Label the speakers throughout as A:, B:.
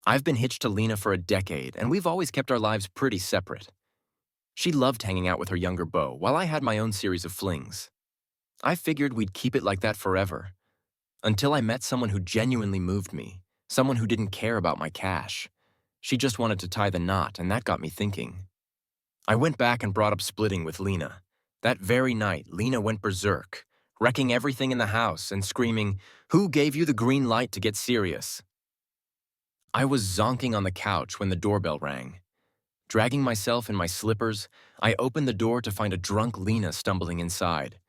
A: I've been hitched to Lena for a decade, and we've always kept our lives pretty separate. She loved hanging out with her younger beau, while I had my own series of flings. I figured we'd keep it like that forever, until I met someone who genuinely moved me, someone who didn't care about my cash. She just wanted to tie the knot, and that got me thinking. I went back and brought up splitting with Lena. That very night, Lena went berserk, wrecking everything in the house and screaming, "Who gave you the green light to get serious?" I was zonking on the couch when the doorbell rang. Dragging myself in my slippers, I opened the door to find a drunk Lena stumbling inside.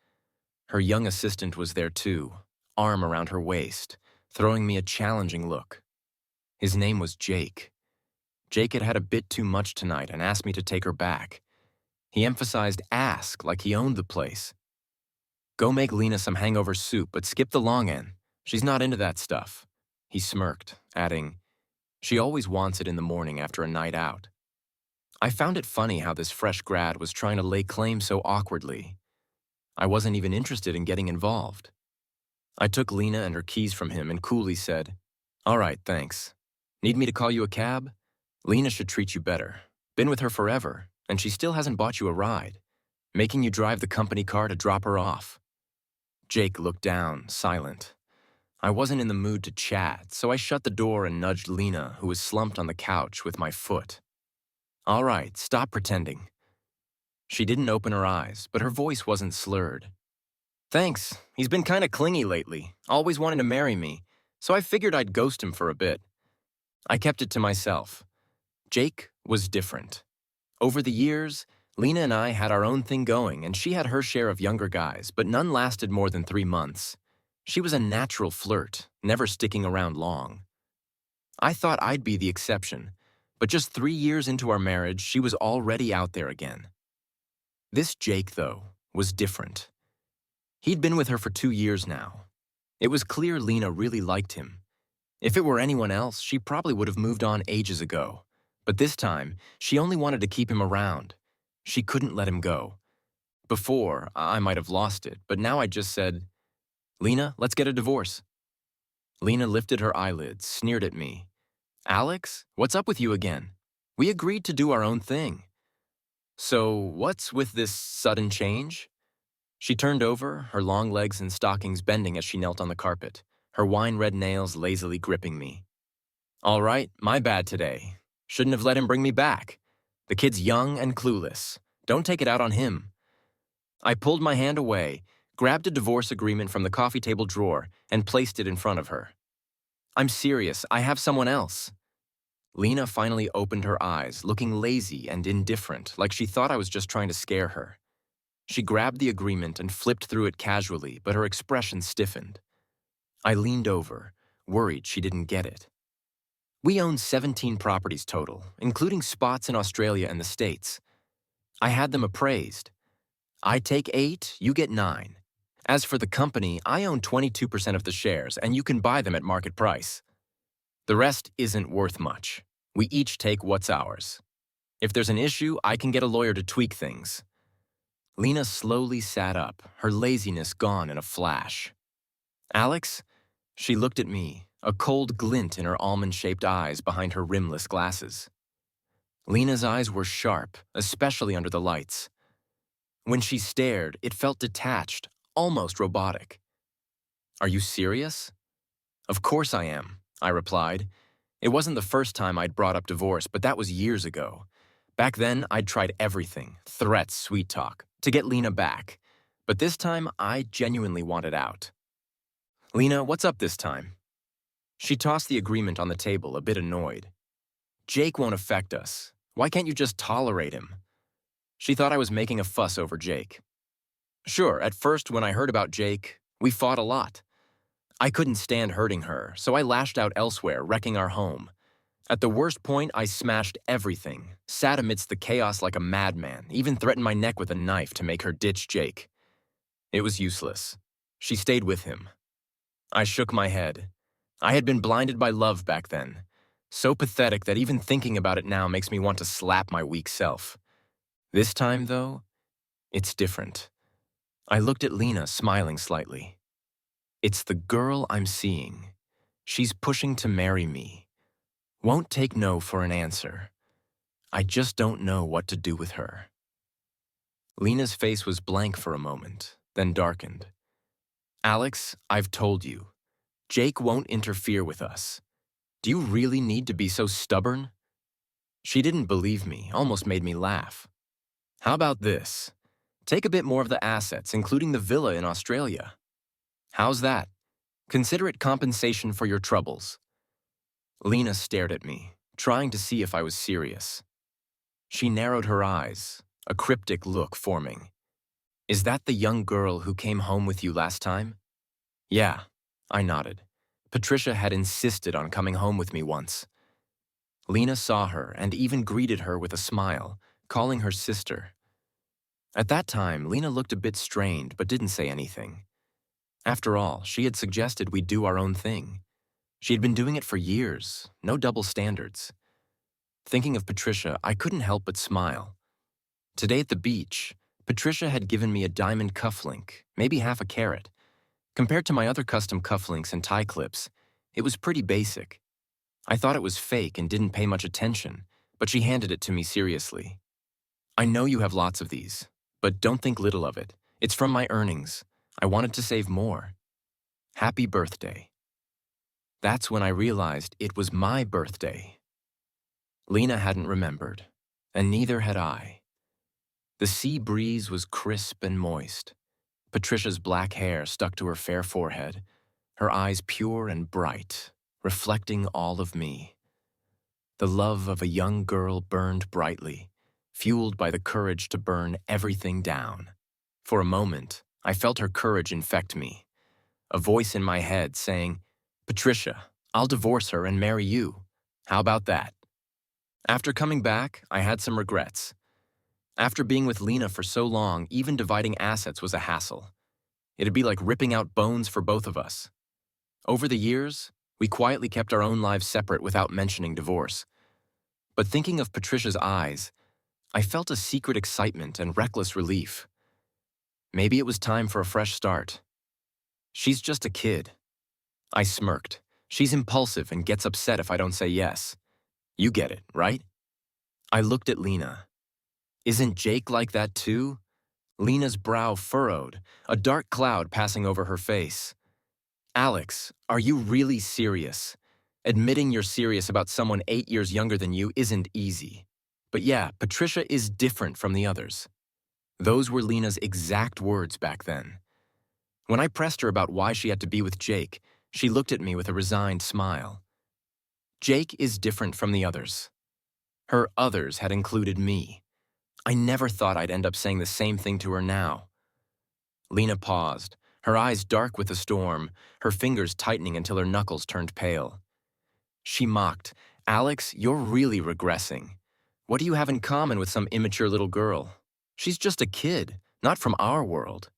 A: Her young assistant was there too, arm around her waist, throwing me a challenging look. His name was Jake. Jake had had a bit too much tonight and asked me to take her back. He emphasized ask like he owned the place. "Go make Lena some hangover soup, but skip the long end. She's not into that stuff." He smirked, adding, "She always wants it in the morning after a night out." I found it funny how this fresh grad was trying to lay claim so awkwardly. I wasn't even interested in getting involved. I took Lena and her keys from him and coolly said, "All right, thanks. Need me to call you a cab? Lena should treat you better. Been with her forever, and she still hasn't bought you a ride, making you drive the company car to drop her off." Jake looked down, silent. I wasn't in the mood to chat, so I shut the door and nudged Lena, who was slumped on the couch, with my foot. "All right, stop pretending." She didn't open her eyes, but her voice wasn't slurred. "Thanks, he's been kinda clingy lately, always wanting to marry me, so I figured I'd ghost him for a bit." I kept it to myself. Jake was different. Over the years, Lena and I had our own thing going, and she had her share of younger guys, but none lasted more than 3 months. She was a natural flirt, never sticking around long. I thought I'd be the exception, but just 3 years into our marriage, she was already out there again. This Jake, though, was different. He'd been with her for 2 years now. It was clear Lena really liked him. If it were anyone else, she probably would have moved on ages ago. But this time, she only wanted to keep him around. She couldn't let him go. Before, I might have lost it, but now I just said, "Lena, let's get a divorce." Lena lifted her eyelids, sneered at me. "Alex, what's up with you again? We agreed to do our own thing." "So, what's with this sudden change?" She turned over, her long legs and stockings bending as she knelt on the carpet, her wine-red nails lazily gripping me. "All right, my bad today. Shouldn't have let him bring me back. The kid's young and clueless. Don't take it out on him." I pulled my hand away, grabbed a divorce agreement from the coffee table drawer, and placed it in front of her. "I'm serious, I have someone else." Lena finally opened her eyes, looking lazy and indifferent, like she thought I was just trying to scare her. She grabbed the agreement and flipped through it casually, but her expression stiffened. I leaned over, worried she didn't get it. "We own 17 properties total, including spots in Australia and the States. I had them appraised. I take 8, you get 9. As for the company, I own 22% of the shares, and you can buy them at market price. The rest isn't worth much. We each take what's ours. If there's an issue, I can get a lawyer to tweak things." Lena slowly sat up, her laziness gone in a flash. "Alex?" She looked at me, a cold glint in her almond-shaped eyes behind her rimless glasses. Lena's eyes were sharp, especially under the lights. When she stared, it felt detached, almost robotic. "Are you serious?" "Of course I am," I replied. It wasn't the first time I'd brought up divorce, but that was years ago. Back then, I'd tried everything, threats, sweet talk, to get Lena back. But this time, I genuinely wanted out. "Lena, what's up this time?" She tossed the agreement on the table, a bit annoyed. "Jake won't affect us. Why can't you just tolerate him?" She thought I was making a fuss over Jake. Sure, at first when I heard about Jake, we fought a lot. I couldn't stand hurting her, so I lashed out elsewhere, wrecking our home. At the worst point, I smashed everything, sat amidst the chaos like a madman, even threatened my neck with a knife to make her ditch Jake. It was useless. She stayed with him. I shook my head. I had been blinded by love back then. So pathetic that even thinking about it now makes me want to slap my weak self. This time, though, it's different. I looked at Lena, smiling slightly. It's the girl I'm seeing. She's pushing to marry me. Won't take no for an answer. I just don't know what to do with her. Lena's face was blank for a moment, then darkened. Alex, I've told you. Jake won't interfere with us. Do you really need to be so stubborn? She didn't believe me, almost made me laugh. How about this? Take a bit more of the assets, including the villa in Australia. How's that? Consider it compensation for your troubles. Lena stared at me, trying to see if I was serious. She narrowed her eyes, a cryptic look forming. Is that the young girl who came home with you last time? Yeah, I nodded. Patricia had insisted on coming home with me once. Lena saw her and even greeted her with a smile, calling her sister. At that time, Lena looked a bit strained but didn't say anything. After all, she had suggested we do our own thing. She had been doing it for years, no double standards. Thinking of Patricia, I couldn't help but smile. Today at the beach, Patricia had given me a diamond cufflink, maybe half a carat. Compared to my other custom cufflinks and tie clips, it was pretty basic. I thought it was fake and didn't pay much attention, but she handed it to me seriously. I know you have lots of these, but don't think little of it. It's from my earnings. I wanted to save more. Happy birthday. That's when I realized it was my birthday. Lena hadn't remembered, and neither had I. The sea breeze was crisp and moist. Patricia's black hair stuck to her fair forehead, her eyes pure and bright, reflecting all of me. The love of a young girl burned brightly, fueled by the courage to burn everything down. For a moment, I felt her courage infect me, a voice in my head saying, Patricia, I'll divorce her and marry you. How about that? After coming back, I had some regrets. After being with Lena for so long, even dividing assets was a hassle. It'd be like ripping out bones for both of us. Over the years, we quietly kept our own lives separate without mentioning divorce. But thinking of Patricia's eyes, I felt a secret excitement and reckless relief. Maybe it was time for a fresh start. She's just a kid. I smirked. She's impulsive and gets upset if I don't say yes. You get it, right? I looked at Lena. Isn't Jake like that too? Lena's brow furrowed, a dark cloud passing over her face. Alex, are you really serious? Admitting you're serious about someone 8 years younger than you isn't easy. But yeah, Patricia is different from the others. Those were Lena's exact words back then. When I pressed her about why she had to be with Jake, she looked at me with a resigned smile. Jake is different from the others. Her others had included me. I never thought I'd end up saying the same thing to her now. Lena paused, her eyes dark with the storm, her fingers tightening until her knuckles turned pale. She mocked, Alex, you're really regressing. What do you have in common with some immature little girl? She's just a kid, not from our world.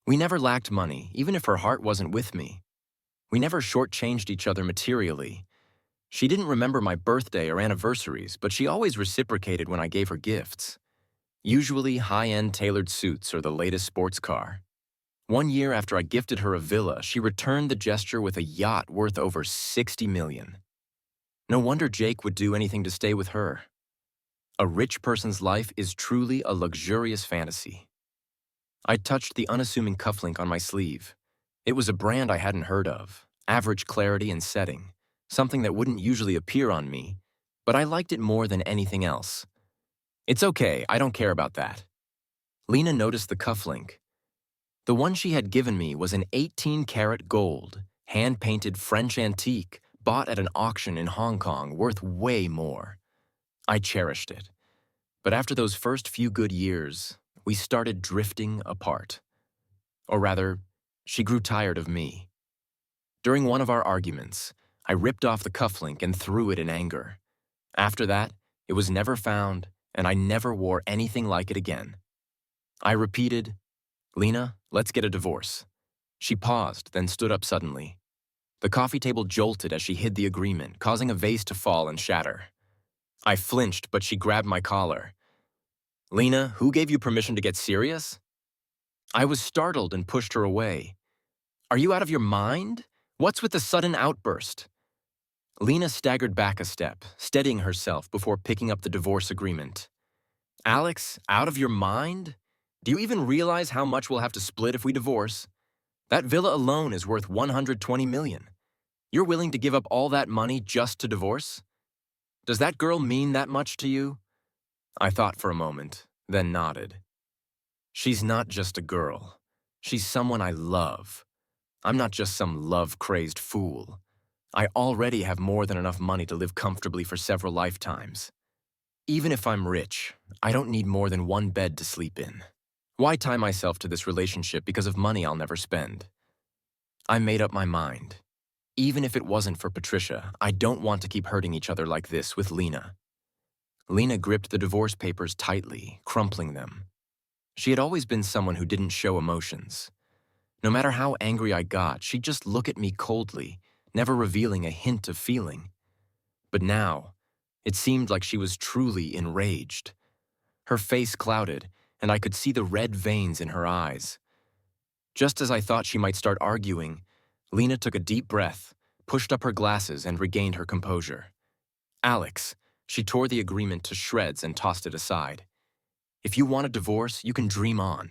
A: We never lacked money, even if her heart wasn't with me. We never shortchanged each other materially. She didn't remember my birthday or anniversaries, but she always reciprocated when I gave her gifts. Usually high-end tailored suits or the latest sports car. One year after I gifted her a villa, she returned the gesture with a yacht worth over $60 million. No wonder Jake would do anything to stay with her. A rich person's life is truly a luxurious fantasy. I touched the unassuming cufflink on my sleeve. It was a brand I hadn't heard of, average clarity and setting, something that wouldn't usually appear on me, but I liked it more than anything else. It's okay, I don't care about that. Lena noticed the cufflink. The one she had given me was an 18-karat gold, hand-painted French antique, bought at an auction in Hong Kong, worth way more. I cherished it. But after those first few good years, we started drifting apart. Or rather, she grew tired of me. During one of our arguments, I ripped off the cufflink and threw it in anger. After that, it was never found, and I never wore anything like it again. I repeated, Lena, let's get a divorce. She paused, then stood up suddenly. The coffee table jolted as she hid the agreement, causing a vase to fall and shatter. I flinched, but she grabbed my collar. Lena, who gave you permission to get serious? I was startled and pushed her away. Are you out of your mind? What's with the sudden outburst? Lena staggered back a step, steadying herself before picking up the divorce agreement. Alex, out of your mind? Do you even realize how much we'll have to split if we divorce? That villa alone is worth $120 million. You're willing to give up all that money just to divorce? Does that girl mean that much to you? I thought for a moment, then nodded. She's not just a girl. She's someone I love. I'm not just some love-crazed fool. I already have more than enough money to live comfortably for several lifetimes. Even if I'm rich, I don't need more than one bed to sleep in. Why tie myself to this relationship because of money I'll never spend? I made up my mind. Even if it wasn't for Patricia, I don't want to keep hurting each other like this with Lena. Lena gripped the divorce papers tightly, crumpling them. She had always been someone who didn't show emotions. No matter how angry I got, she'd just look at me coldly, never revealing a hint of feeling. But now, it seemed like she was truly enraged. Her face clouded, and I could see the red veins in her eyes. Just as I thought she might start arguing, Lena took a deep breath, pushed up her glasses, and regained her composure. Alex, she tore the agreement to shreds and tossed it aside. If you want a divorce, you can dream on.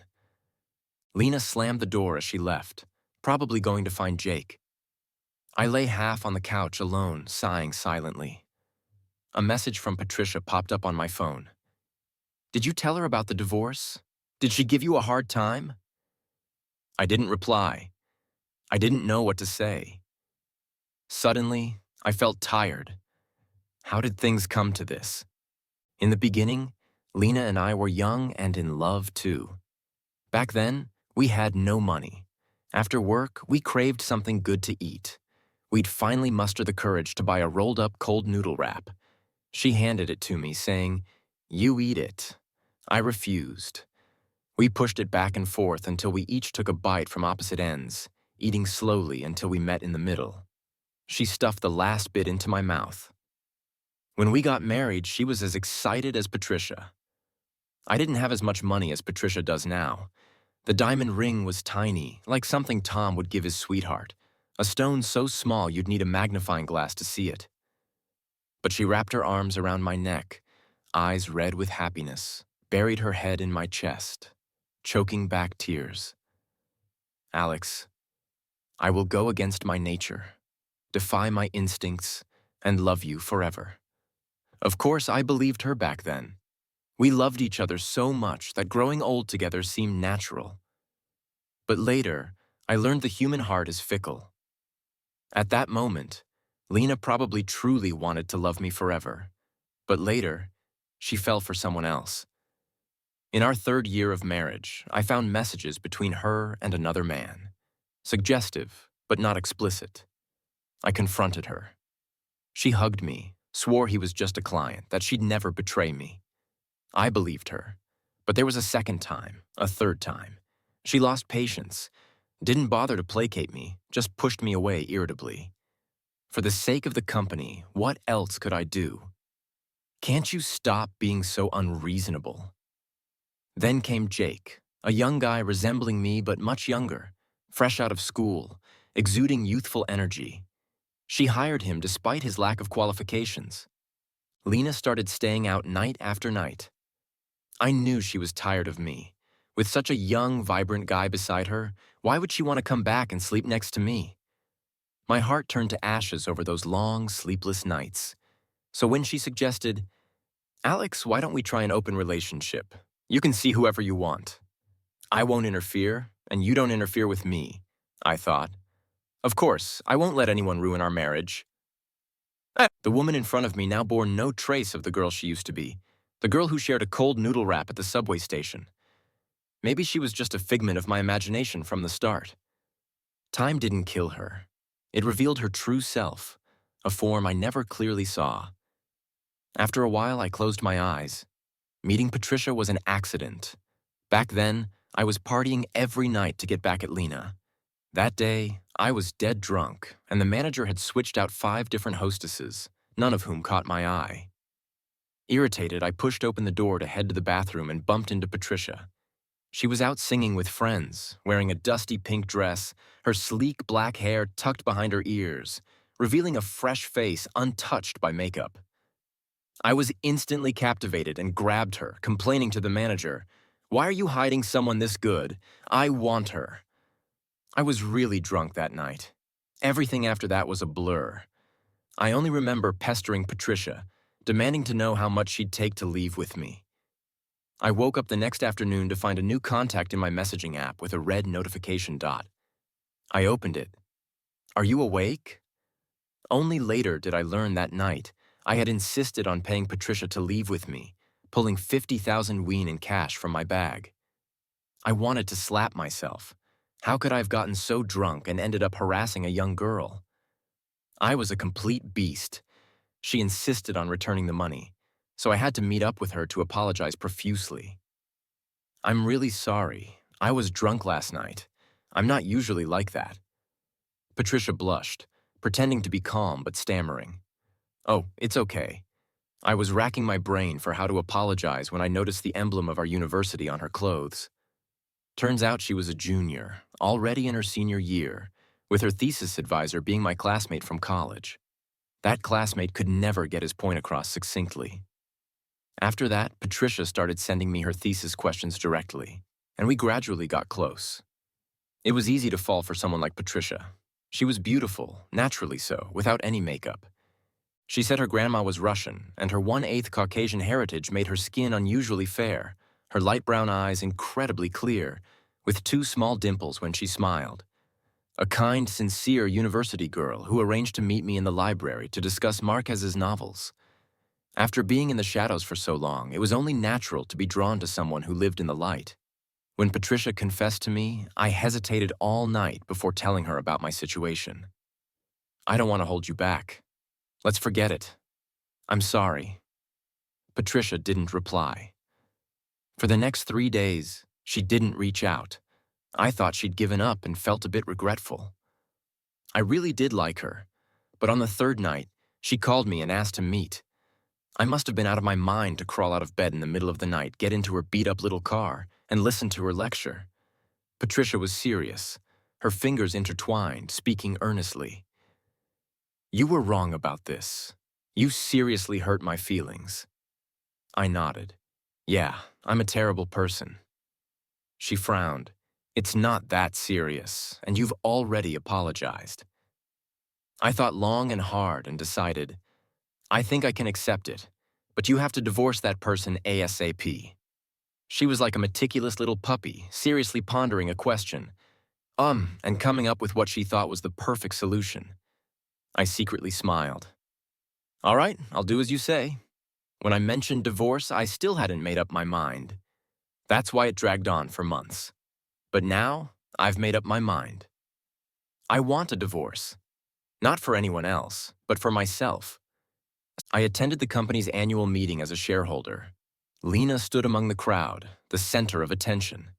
A: Lena slammed the door as she left, probably going to find Jake. I lay half on the couch alone, sighing silently. A message from Patricia popped up on my phone. Did you tell her about the divorce? Did she give you a hard time? I didn't reply. I didn't know what to say. Suddenly, I felt tired. How did things come to this? In the beginning, Lena and I were young and in love too. Back then, we had no money. After work, we craved something good to eat. We'd finally muster the courage to buy a rolled-up cold noodle wrap. She handed it to me, saying, "You eat it." I refused. We pushed it back and forth until we each took a bite from opposite ends, eating slowly until we met in the middle. She stuffed the last bit into my mouth. When we got married, she was as excited as Patricia. I didn't have as much money as Patricia does now. The diamond ring was tiny, like something Tom would give his sweetheart, a stone so small you'd need a magnifying glass to see it. But she wrapped her arms around my neck, eyes red with happiness, buried her head in my chest, choking back tears. Alex, I will go against my nature, defy my instincts, and love you forever. Of course, I believed her back then. We loved each other so much that growing old together seemed natural. But later, I learned the human heart is fickle. At that moment, Lena probably truly wanted to love me forever. But later, she fell for someone else. In our 3rd year of marriage, I found messages between her and another man. Suggestive, but not explicit. I confronted her. She hugged me, swore he was just a client, that she'd never betray me. I believed her. But there was a second time, a third time. She lost patience, didn't bother to placate me, just pushed me away irritably. For the sake of the company, what else could I do? Can't you stop being so unreasonable? Then came Jake, a young guy resembling me but much younger, fresh out of school, exuding youthful energy. She hired him despite his lack of qualifications. Lena started staying out night after night. I knew she was tired of me. With such a young, vibrant guy beside her, why would she want to come back and sleep next to me? My heart turned to ashes over those long, sleepless nights. So when she suggested, "Alex, why don't we try an open relationship? You can see whoever you want. I won't interfere, and you don't interfere with me," I thought. Of course, I won't let anyone ruin our marriage. The woman in front of me now bore no trace of the girl she used to be, the girl who shared a cold noodle wrap at the subway station. Maybe she was just a figment of my imagination from the start. Time didn't kill her. It revealed her true self, a form I never clearly saw. After a while, I closed my eyes. Meeting Patricia was an accident. Back then, I was partying every night to get back at Lena. That day, I was dead drunk, and the manager had switched out 5 different hostesses, none of whom caught my eye. Irritated, I pushed open the door to head to the bathroom and bumped into Patricia. She was out singing with friends, wearing a dusty pink dress, her sleek black hair tucked behind her ears, revealing a fresh face untouched by makeup. I was instantly captivated and grabbed her, complaining to the manager, "Why are you hiding someone this good? I want her." I was really drunk that night. Everything after that was a blur. I only remember pestering Patricia, demanding to know how much she'd take to leave with me. I woke up the next afternoon to find a new contact in my messaging app with a red notification dot. I opened it. "Are you awake?" Only later did I learn that night I had insisted on paying Patricia to leave with me, pulling 50,000 won in cash from my bag. I wanted to slap myself. How could I have gotten so drunk and ended up harassing a young girl? I was a complete beast. She insisted on returning the money, so I had to meet up with her to apologize profusely. "I'm really sorry. I was drunk last night. I'm not usually like that." Patricia blushed, pretending to be calm but stammering. "Oh, it's okay." I was racking my brain for how to apologize when I noticed the emblem of our university on her clothes. Turns out she was a junior, already in her senior year, with her thesis advisor being my classmate from college. That classmate could never get his point across succinctly. After that, Patricia started sending me her thesis questions directly, and we gradually got close. It was easy to fall for someone like Patricia. She was beautiful, naturally so, without any makeup. She said her grandma was Russian, and her 1/8 Caucasian heritage made her skin unusually fair, her light brown eyes incredibly clear, with 2 small dimples when she smiled. A kind, sincere university girl who arranged to meet me in the library to discuss Marquez's novels. After being in the shadows for so long, it was only natural to be drawn to someone who lived in the light. When Patricia confessed to me, I hesitated all night before telling her about my situation. "I don't want to hold you back. Let's forget it. I'm sorry." Patricia didn't reply. For the next 3 days, she didn't reach out. I thought she'd given up and felt a bit regretful. I really did like her, but on the 3rd night, she called me and asked to meet. I must have been out of my mind to crawl out of bed in the middle of the night, get into her beat-up little car, and listen to her lecture. Patricia was serious, her fingers intertwined, speaking earnestly. "You were wrong about this. You seriously hurt my feelings." I nodded. "Yeah, I'm a terrible person." She frowned. "It's not that serious, and you've already apologized." I thought long and hard and decided, I think I can accept it, but you have to divorce that person ASAP. She was like a meticulous little puppy, seriously pondering a question, and coming up with what she thought was the perfect solution. I secretly smiled. "All right, I'll do as you say." When I mentioned divorce, I still hadn't made up my mind. That's why it dragged on for months. But now, I've made up my mind. I want a divorce. Not for anyone else, but for myself. I attended the company's annual meeting as a shareholder. Lena stood among the crowd, the center of attention.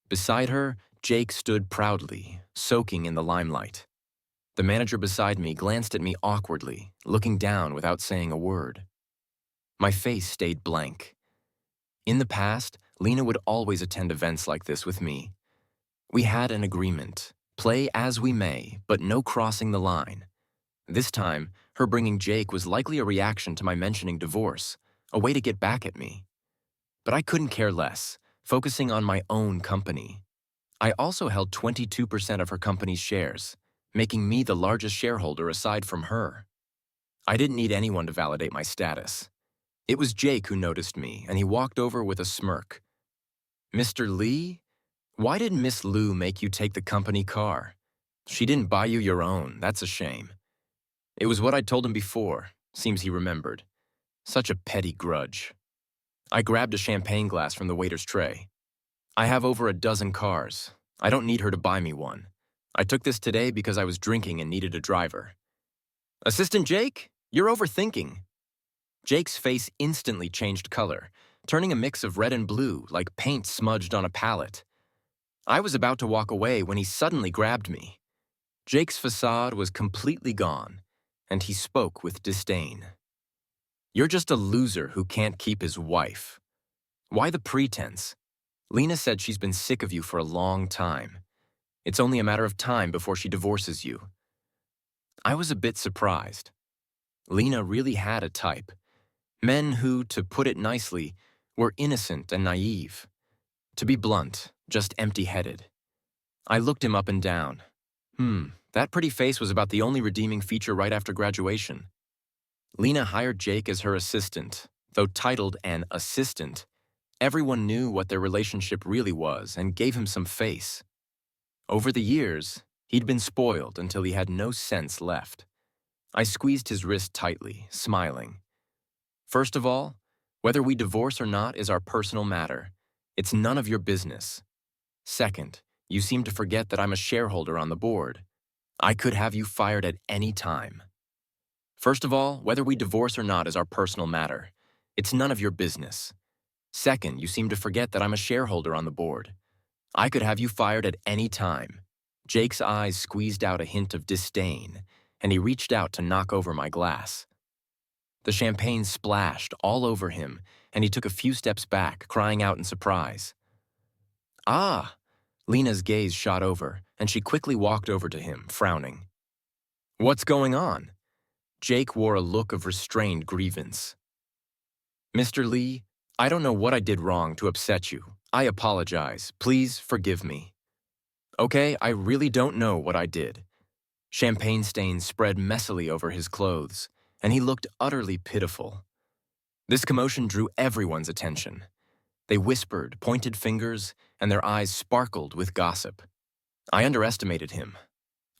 A: Beside her, Jake stood proudly, soaking in the limelight. The manager beside me glanced at me awkwardly, looking down without saying a word. My face stayed blank. In the past, Lena would always attend events like this with me. We had an agreement, play as we may, but no crossing the line. This time, her bringing Jake was likely a reaction to my mentioning divorce, a way to get back at me. But I couldn't care less, focusing on my own company. I also held 22% of her company's shares, making me the largest shareholder aside from her. I didn't need anyone to validate my status. It was Jake who noticed me, and he walked over with a smirk. "Mr. Lee, why did Miss Lou make you take the company car? She didn't buy you your own, that's a shame." It was what I'd told him before, seems he remembered. Such a petty grudge. I grabbed a champagne glass from the waiter's tray. "I have over a dozen cars. I don't need her to buy me one. I took this today because I was drinking and needed a driver." "Assistant Jake, you're overthinking." Jake's face instantly changed color, turning a mix of red and blue like paint smudged on a palette. I was about to walk away when he suddenly grabbed me. Jake's facade was completely gone, and he spoke with disdain. "You're just a loser who can't keep his wife. Why the pretense? Lena said she's been sick of you for a long time. It's only a matter of time before she divorces you." I was a bit surprised. Lena really had a type. Men who, to put it nicely, were innocent and naive. To be blunt, just empty-headed. I looked him up and down. That pretty face was about the only redeeming feature right after graduation. Lena hired Jake as her assistant. Though titled an assistant, everyone knew what their relationship really was and gave him some face. Over the years, he'd been spoiled until he had no sense left. I squeezed his wrist tightly, smiling. First of all, whether we divorce or not is our personal matter. It's none of your business. Second, you seem to forget that I'm a shareholder on the board. I could have you fired at any time. First of all, whether we divorce or not is our personal matter. It's none of your business. Second, you seem to forget that I'm a shareholder on the board. I could have you fired at any time. Jake's eyes squeezed out a hint of disdain, and he reached out to knock over my glass. The champagne splashed all over him, and he took a few steps back, crying out in surprise. Ah! Lena's gaze shot over, and she quickly walked over to him, frowning. What's going on? Jake wore a look of restrained grievance. Mr. Lee, I don't know what I did wrong to upset you. I apologize. Please forgive me. Okay, I really don't know what I did. Champagne stains spread messily over his clothes, and he looked utterly pitiful. This commotion drew everyone's attention. They whispered, pointed fingers, and their eyes sparkled with gossip. I underestimated him.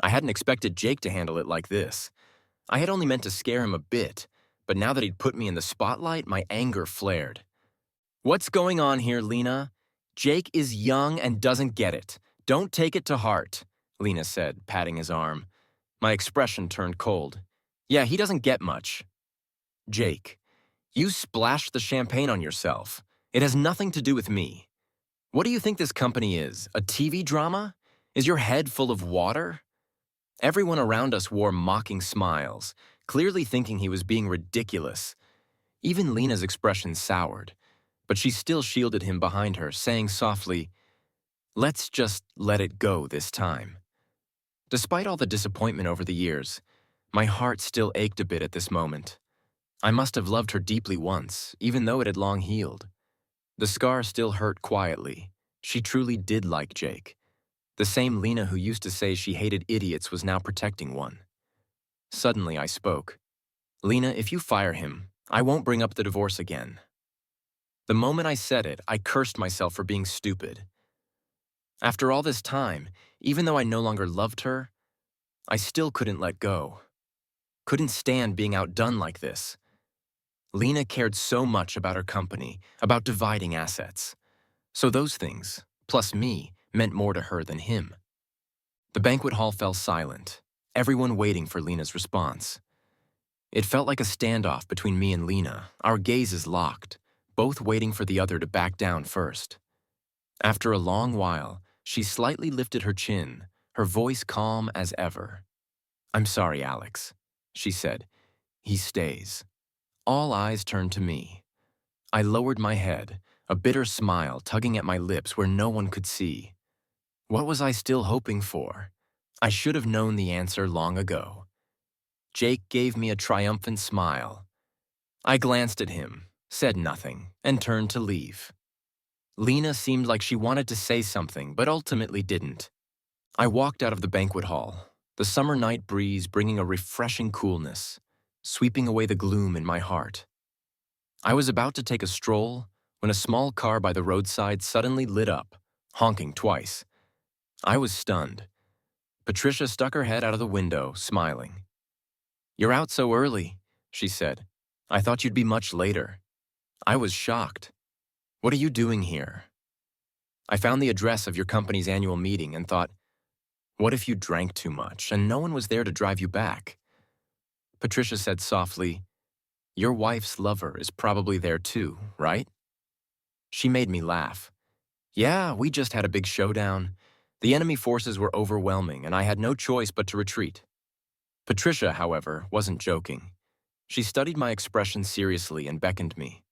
A: I hadn't expected Jake to handle it like this. I had only meant to scare him a bit, but now that he'd put me in the spotlight, my anger flared. What's going on here, Lena? Jake is young and doesn't get it. Don't take it to heart, Lena said, patting his arm. My expression turned cold. Yeah, he doesn't get much. Jake, you splashed the champagne on yourself. It has nothing to do with me. What do you think this company is, a TV drama? Is your head full of water? Everyone around us wore mocking smiles, clearly thinking he was being ridiculous. Even Lena's expression soured, but she still shielded him behind her, saying softly, "Let's just let it go this time." Despite all the disappointment over the years, my heart still ached a bit at this moment. I must have loved her deeply once, even though it had long healed. The scar still hurt quietly. She truly did like Jake. The same Lena who used to say she hated idiots was now protecting one. Suddenly I spoke. Lena, if you fire him, I won't bring up the divorce again. The moment I said it, I cursed myself for being stupid. After all this time, even though I no longer loved her, I still couldn't let go. Couldn't stand being outdone like this. Lena cared so much about her company, about dividing assets. So those things, plus me, meant more to her than him. The banquet hall fell silent, everyone waiting for Lena's response. It felt like a standoff between me and Lena, our gazes locked, both waiting for the other to back down first. After a long while, she slightly lifted her chin, her voice calm as ever. "I'm sorry, Alex," she said. "He stays." All eyes turned to me. I lowered my head, a bitter smile tugging at my lips where no one could see. What was I still hoping for? I should have known the answer long ago. Jake gave me a triumphant smile. I glanced at him, said nothing, and turned to leave. Lena seemed like she wanted to say something, but ultimately didn't. I walked out of the banquet hall, the summer night breeze bringing a refreshing coolness, sweeping away the gloom in my heart. I was about to take a stroll when a small car by the roadside suddenly lit up, honking twice. I was stunned. Patricia stuck her head out of the window, smiling. "You're out so early," she said. "I thought you'd be much later." I was shocked. "What are you doing here?" "I found the address of your company's annual meeting and thought, what if you drank too much and no one was there to drive you back?" Patricia said softly, "Your wife's lover is probably there too, right?" She made me laugh. "Yeah, we just had a big showdown. The enemy forces were overwhelming, and I had no choice but to retreat." Patricia, however, wasn't joking. She studied my expression seriously and beckoned me.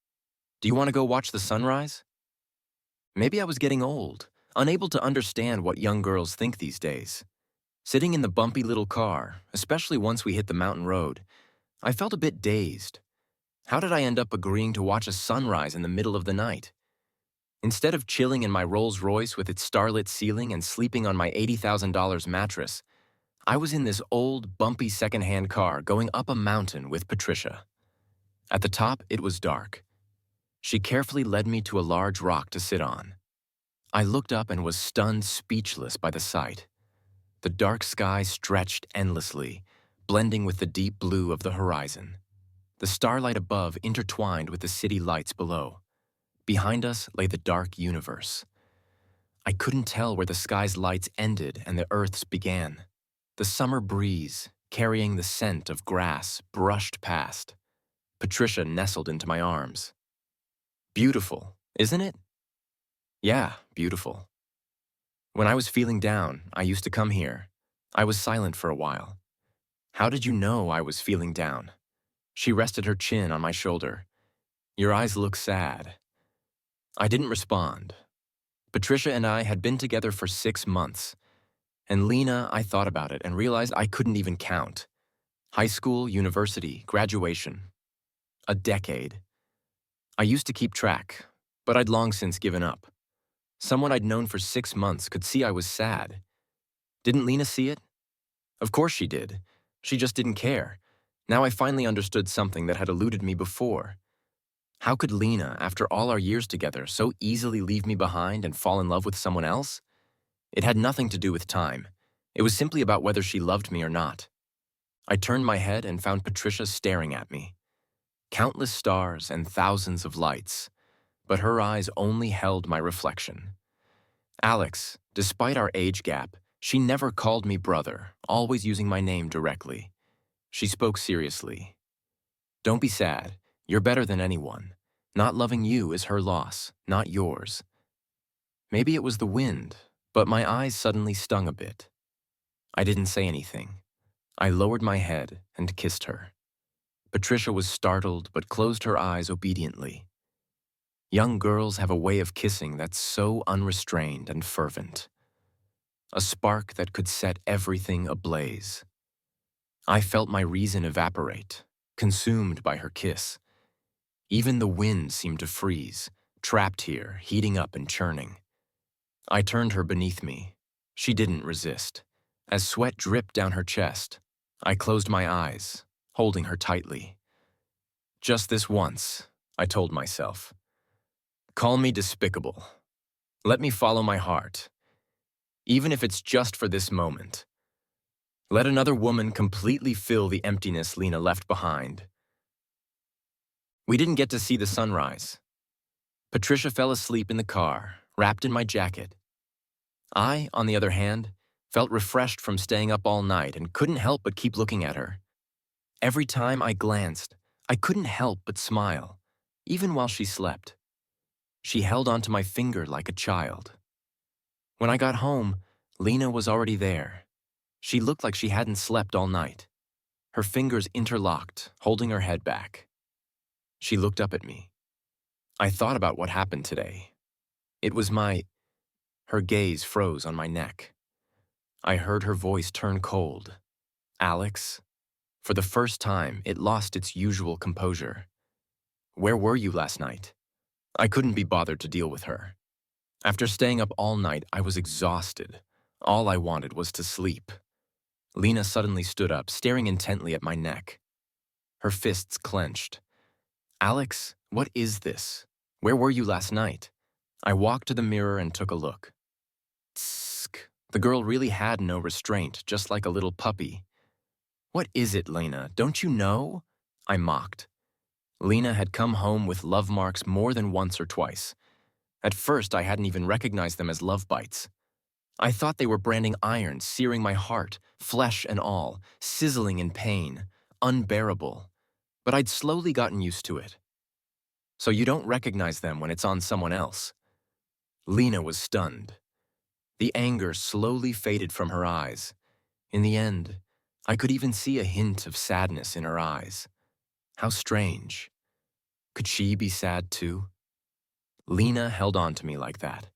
A: "Do you want to go watch the sunrise?" Maybe I was getting old, unable to understand what young girls think these days. Sitting in the bumpy little car, especially once we hit the mountain road, I felt a bit dazed. How did I end up agreeing to watch a sunrise in the middle of the night? Instead of chilling in my Rolls Royce with its starlit ceiling and sleeping on my $80,000 mattress, I was in this old, bumpy secondhand car going up a mountain with Patricia. At the top, it was dark. She carefully led me to a large rock to sit on. I looked up and was stunned speechless by the sight. The dark sky stretched endlessly, blending with the deep blue of the horizon. The starlight above intertwined with the city lights below. Behind us lay the dark universe. I couldn't tell where the sky's lights ended and the earth's began. The summer breeze, carrying the scent of grass, brushed past. Patricia nestled into my arms. Beautiful, isn't it? Yeah, beautiful. When I was feeling down, I used to come here. I was silent for a while. How did you know I was feeling down? She rested her chin on my shoulder. Your eyes look sad. I didn't respond. Patricia and I had been together for 6 months. And Lena, I thought about it and realized I couldn't even count. High school, university, graduation. A decade. I used to keep track, but I'd long since given up. Someone I'd known for 6 months could see I was sad. Didn't Lena see it? Of course she did. She just didn't care. Now I finally understood something that had eluded me before. How could Lena, after all our years together, so easily leave me behind and fall in love with someone else? It had nothing to do with time. It was simply about whether she loved me or not. I turned my head and found Patricia staring at me. Countless stars and thousands of lights, but her eyes only held my reflection. Alex, despite our age gap, she never called me brother, always using my name directly. She spoke seriously. Don't be sad. You're better than anyone. Not loving you is her loss, not yours. Maybe it was the wind, but my eyes suddenly stung a bit. I didn't say anything. I lowered my head and kissed her. Patricia was startled but closed her eyes obediently. Young girls have a way of kissing that's so unrestrained and fervent. A spark that could set everything ablaze. I felt my reason evaporate, consumed by her kiss. Even the wind seemed to freeze, trapped here, heating up and churning. I turned her beneath me. She didn't resist. As sweat dripped down her chest, I closed my eyes, holding her tightly. Just this once, I told myself. Call me despicable. Let me follow my heart, even if it's just for this moment. Let another woman completely fill the emptiness Lena left behind. We didn't get to see the sunrise. Patricia fell asleep in the car, wrapped in my jacket. I, on the other hand, felt refreshed from staying up all night and couldn't help but keep looking at her. Every time I glanced, I couldn't help but smile, even while she slept. She held onto my finger like a child. When I got home, Lena was already there. She looked like she hadn't slept all night. Her fingers interlocked, holding her head back. She looked up at me. I thought about what happened today. It was Her gaze froze on my neck. I heard her voice turn cold. Alex? For the first time, it lost its usual composure. Where were you last night? I couldn't be bothered to deal with her. After staying up all night, I was exhausted. All I wanted was to sleep. Lena suddenly stood up, staring intently at my neck. Her fists clenched. Alex, what is this? Where were you last night? I walked to the mirror and took a look. Tsk. The girl really had no restraint, just like a little puppy. What is it, Lena? Don't you know? I mocked. Lena had come home with love marks more than once or twice. At first, I hadn't even recognized them as love bites. I thought they were branding iron, searing my heart, flesh and all, sizzling in pain, unbearable. But I'd slowly gotten used to it. So you don't recognize them when it's on someone else. Lena was stunned. The anger slowly faded from her eyes. In the end, I could even see a hint of sadness in her eyes. How strange. Could she be sad too? Lena held on to me like that.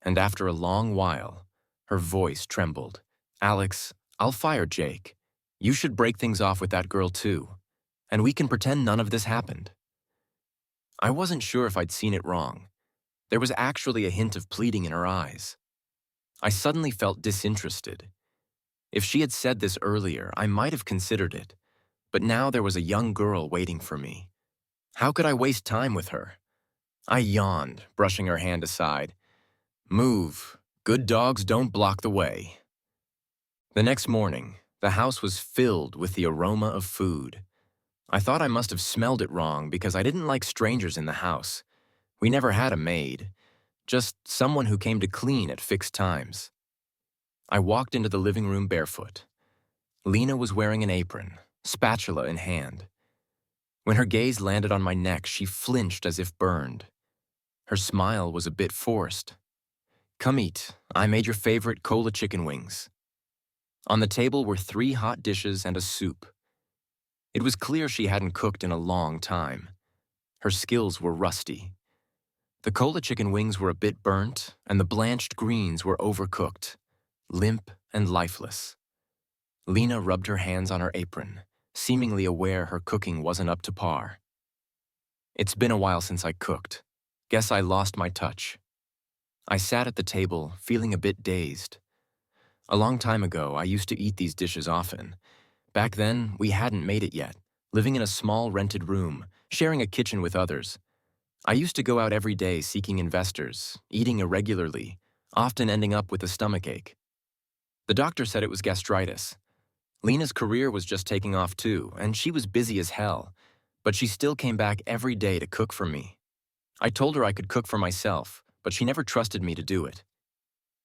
A: And after a long while, her voice trembled. Alex, I'll fire Jake. You should break things off with that girl too, and we can pretend none of this happened. I wasn't sure if I'd seen it wrong. There was actually a hint of pleading in her eyes. I suddenly felt disinterested. If she had said this earlier, I might have considered it, but now there was a young girl waiting for me. How could I waste time with her? I yawned, brushing her hand aside. Move. Good dogs don't block the way. The next morning, the house was filled with the aroma of food. I thought I must have smelled it wrong because I didn't like strangers in the house. We never had a maid, just someone who came to clean at fixed times. I walked into the living room barefoot. Lena was wearing an apron, spatula in hand. When her gaze landed on my neck, she flinched as if burned. Her smile was a bit forced. Come eat. I made your favorite cola chicken wings. On the table were 3 hot dishes and a soup. It was clear she hadn't cooked in a long time. Her skills were rusty. The cola chicken wings were a bit burnt, and the blanched greens were overcooked, limp and lifeless. Lena rubbed her hands on her apron, seemingly aware her cooking wasn't up to par. It's been a while since I cooked. Guess I lost my touch. I sat at the table, feeling a bit dazed. A long time ago, I used to eat these dishes often. Back then, we hadn't made it yet, living in a small rented room, sharing a kitchen with others. I used to go out every day seeking investors, eating irregularly, often ending up with a stomachache. The doctor said it was gastritis. Lena's career was just taking off too, and she was busy as hell, but she still came back every day to cook for me. I told her I could cook for myself, but she never trusted me to do it.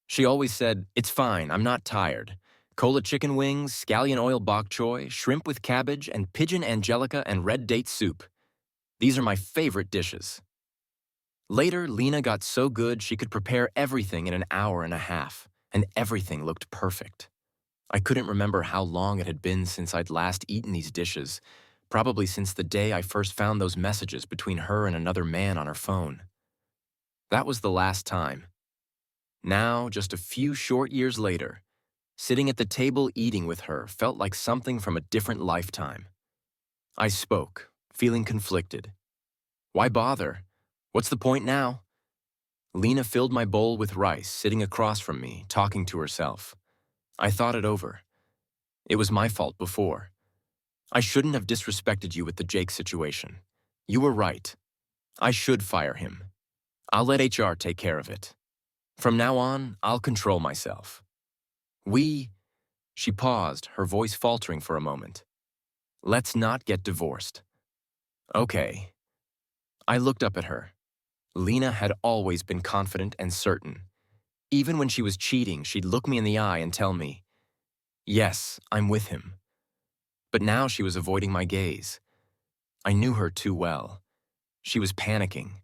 A: She always said, "It's fine, I'm not tired. Cola chicken wings, scallion oil bok choy, shrimp with cabbage, and pigeon angelica and red date soup. These are my favorite dishes." Later, Lena got so good she could prepare everything in an hour and a half, and everything looked perfect. I couldn't remember how long it had been since I'd last eaten these dishes, probably since the day I first found those messages between her and another man on her phone. That was the last time. Now, just a few short years later, sitting at the table eating with her felt like something from a different lifetime. I spoke, feeling conflicted. Why bother? What's the point now? Lena filled my bowl with rice, sitting across from me, talking to herself. I thought it over. It was my fault before. I shouldn't have disrespected you with the Jake situation. You were right. I should fire him. I'll let HR take care of it. From now on, I'll control myself. She paused, her voice faltering for a moment. Let's not get divorced. Okay. I looked up at her. Lena had always been confident and certain. Even when she was cheating, she'd look me in the eye and tell me, "Yes, I'm with him." But now she was avoiding my gaze. I knew her too well. She was panicking.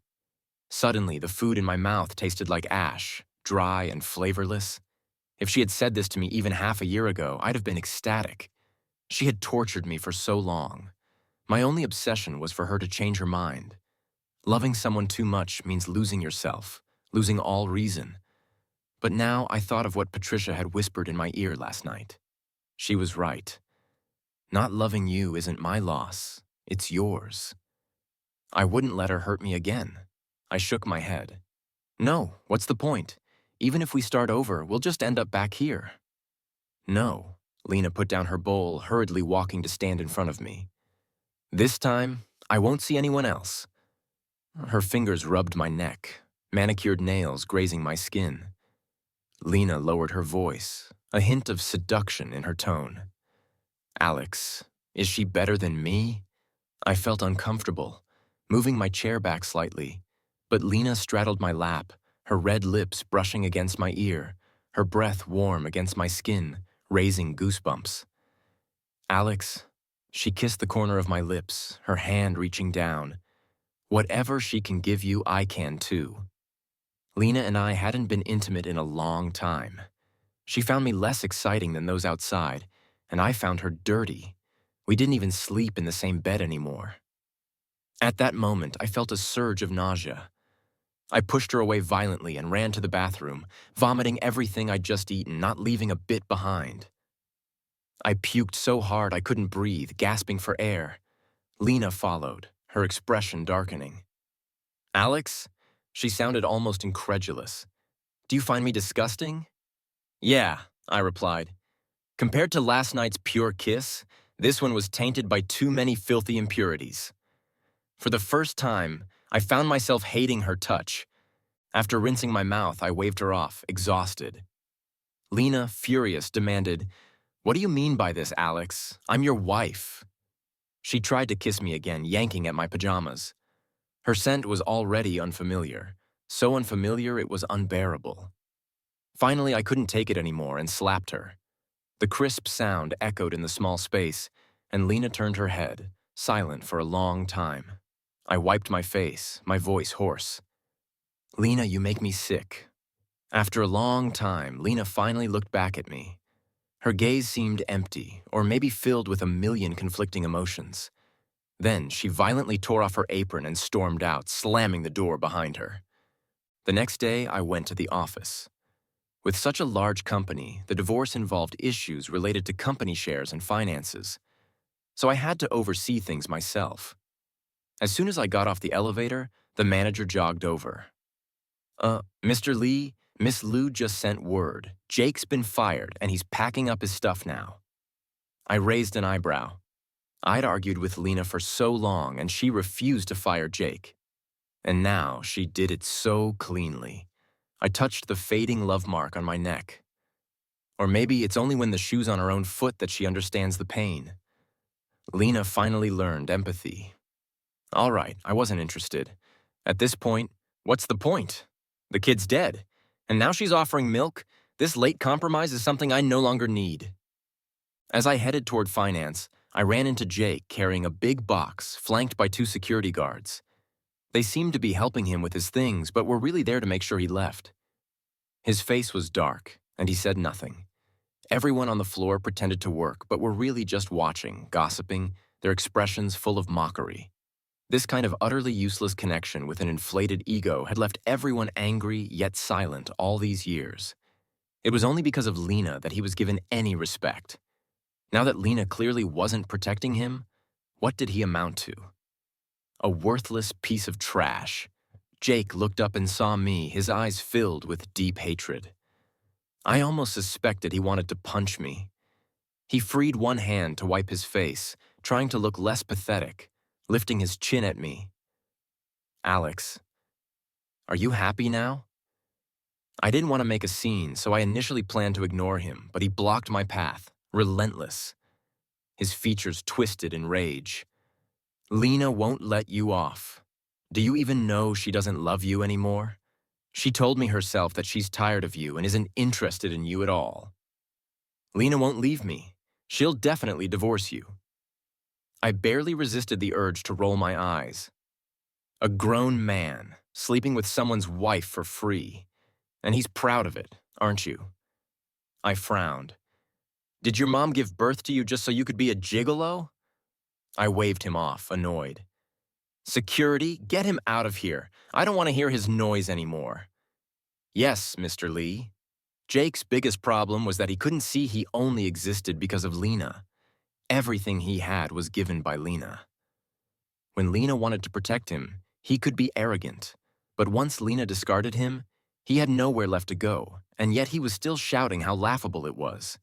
A: Suddenly, the food in my mouth tasted like ash, dry and flavorless. If she had said this to me even half a year ago, I'd have been ecstatic. She had tortured me for so long. My only obsession was for her to change her mind. Loving someone too much means losing yourself, losing all reason. But now I thought of what Patricia had whispered in my ear last night. She was right. Not loving you isn't my loss, it's yours. I wouldn't let her hurt me again. I shook my head. No, what's the point? Even if we start over, we'll just end up back here. No. Lena put down her bowl, hurriedly walking to stand in front of me. This time, I won't see anyone else. Her fingers rubbed my neck, manicured nails grazing my skin. Lena lowered her voice, a hint of seduction in her tone. Alex, is she better than me? I felt uncomfortable, moving my chair back slightly, but Lena straddled my lap, her red lips brushing against my ear, her breath warm against my skin, raising goosebumps. Alex, she kissed the corner of my lips, her hand reaching down. Whatever she can give you, I can too. Lena and I hadn't been intimate in a long time. She found me less exciting than those outside, and I found her dirty. We didn't even sleep in the same bed anymore. At that moment, I felt a surge of nausea. I pushed her away violently and ran to the bathroom, vomiting everything I'd just eaten, not leaving a bit behind. I puked so hard I couldn't breathe, gasping for air. Lena followed, her expression darkening. "Alex?" She sounded almost incredulous. "Do you find me disgusting?" "Yeah," I replied. "Compared to last night's pure kiss, this one was tainted by too many filthy impurities." For the first time, I found myself hating her touch. After rinsing my mouth, I waved her off, exhausted. Lena, furious, demanded, "What do you mean by this, Alex? I'm your wife." She tried to kiss me again, yanking at my pajamas. Her scent was already unfamiliar, so unfamiliar it was unbearable. Finally, I couldn't take it anymore and slapped her. The crisp sound echoed in the small space, and Lena turned her head, silent for a long time. I wiped my face, my voice hoarse. "Lena, you make me sick." After a long time, Lena finally looked back at me. Her gaze seemed empty, or maybe filled with a million conflicting emotions. Then she violently tore off her apron and stormed out, slamming the door behind her. The next day, I went to the office. With such a large company, the divorce involved issues related to company shares and finances, so I had to oversee things myself. As soon as I got off the elevator, the manager jogged over. Mr. Lee, Miss Liu just sent word. Jake's been fired, and he's packing up his stuff now." I raised an eyebrow. I'd argued with Lena for so long, and she refused to fire Jake. And now she did it so cleanly. I touched the fading love mark on my neck. Or maybe it's only when the shoe's on her own foot that she understands the pain. Lena finally learned empathy. All right, I wasn't interested. At this point, what's the point? The kid's dead. And now she's offering milk. This late compromise is something I no longer need. As I headed toward finance, I ran into Jake carrying a big box flanked by 2 security guards. They seemed to be helping him with his things, but were really there to make sure he left. His face was dark, and he said nothing. Everyone on the floor pretended to work, but were really just watching, gossiping, their expressions full of mockery. This kind of utterly useless connection with an inflated ego had left everyone angry yet silent all these years. It was only because of Lena that he was given any respect. Now that Lena clearly wasn't protecting him, what did he amount to? A worthless piece of trash. Jake looked up and saw me, his eyes filled with deep hatred. I almost suspected he wanted to punch me. He freed one hand to wipe his face, trying to look less pathetic, lifting his chin at me. "Alex, are you happy now?" I didn't want to make a scene, so I initially planned to ignore him, but he blocked my path, relentless. His features twisted in rage. "Lena won't let you off. Do you even know she doesn't love you anymore? She told me herself that she's tired of you and isn't interested in you at all. Lena won't leave me. She'll definitely divorce you." I barely resisted the urge to roll my eyes. A grown man, sleeping with someone's wife for free. And he's proud of it, aren't you? I frowned. "Did your mom give birth to you just so you could be a gigolo?" I waved him off, annoyed. "Security, get him out of here. I don't want to hear his noise anymore." "Yes, Mr. Lee." Jake's biggest problem was that he couldn't see he only existed because of Lena. Everything he had was given by Lena. When Lena wanted to protect him, he could be arrogant. But once Lena discarded him, he had nowhere left to go, and yet he was still shouting how laughable it was.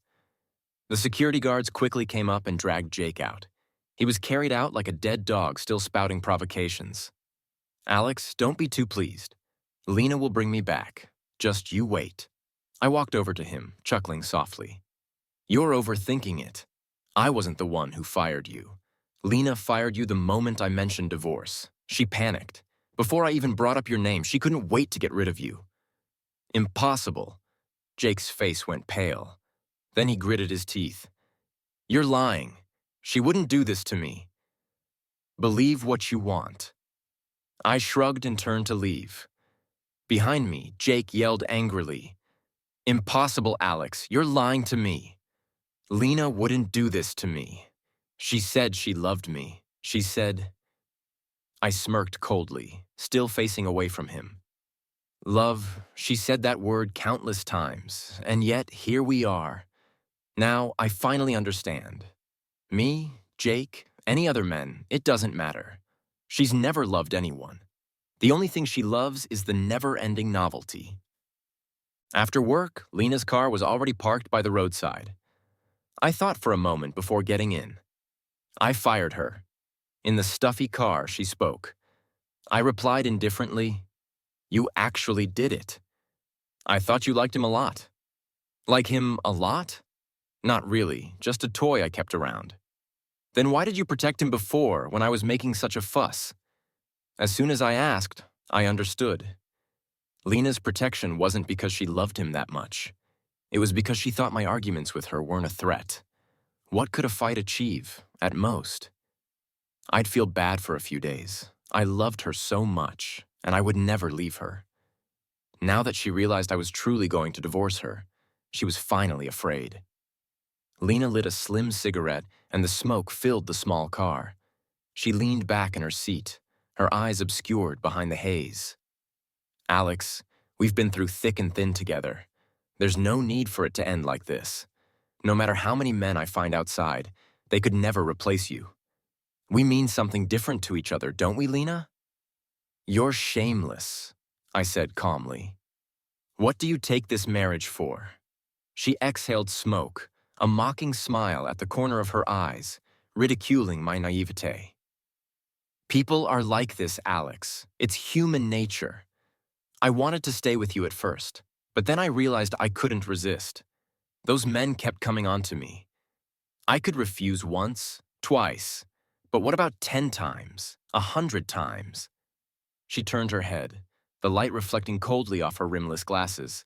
A: The security guards quickly came up and dragged Jake out. He was carried out like a dead dog still spouting provocations. "Alex, don't be too pleased. Lena will bring me back. Just you wait." I walked over to him, chuckling softly. "You're overthinking it. I wasn't the one who fired you. Lena fired you the moment I mentioned divorce. She panicked. Before I even brought up your name, she couldn't wait to get rid of you." "Impossible." Jake's face went pale. Then he gritted his teeth. "You're lying. She wouldn't do this to me." "Believe what you want." I shrugged and turned to leave. Behind me, Jake yelled angrily, "Impossible, Alex. You're lying to me. Lena wouldn't do this to me. She said she loved me. She said—" I smirked coldly, still facing away from him. Love, she said that word countless times, and yet here we are. Now I finally understand. Me, Jake, any other men, it doesn't matter. She's never loved anyone. The only thing she loves is the never-ending novelty. After work, Lena's car was already parked by the roadside. I thought for a moment before getting in. I fired her. In the stuffy car, she spoke. I replied indifferently, "You actually did it. I thought you liked him a lot." Like him a lot? Not really, just a toy I kept around. Then why did you protect him before when I was making such a fuss? As soon as I asked, I understood. Lena's protection wasn't because she loved him that much. It was because she thought my arguments with her weren't a threat. What could a fight achieve, at most? I'd feel bad for a few days. I loved her so much, and I would never leave her. Now that she realized I was truly going to divorce her, she was finally afraid. Lena lit a slim cigarette, and the smoke filled the small car. She leaned back in her seat, her eyes obscured behind the haze. "Alex, we've been through thick and thin together. There's no need for it to end like this. No matter how many men I find outside, they could never replace you. We mean something different to each other, don't we, Lena?" "You're shameless," I said calmly. "What do you take this marriage for?" She exhaled smoke, a mocking smile at the corner of her eyes, ridiculing my naivete. "People are like this, Alex. It's human nature. I wanted to stay with you at first, but then I realized I couldn't resist. Those men kept coming on to me. I could refuse once, twice, but what about 10 times, 100 times?" She turned her head, the light reflecting coldly off her rimless glasses.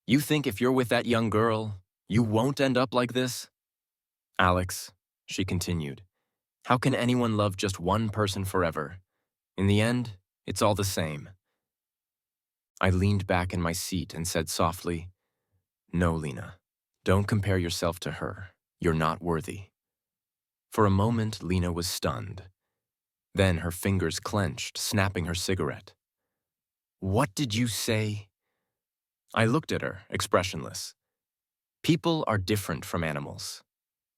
A: "You think if you're with that young girl, you won't end up like this?" "Alex," she continued, "how can anyone love just one person forever? In the end, it's all the same." I leaned back in my seat and said softly, "No, Lena, don't compare yourself to her. You're not worthy." For a moment, Lena was stunned. Then her fingers clenched, snapping her cigarette. "What did you say?" I looked at her, expressionless. People are different from animals.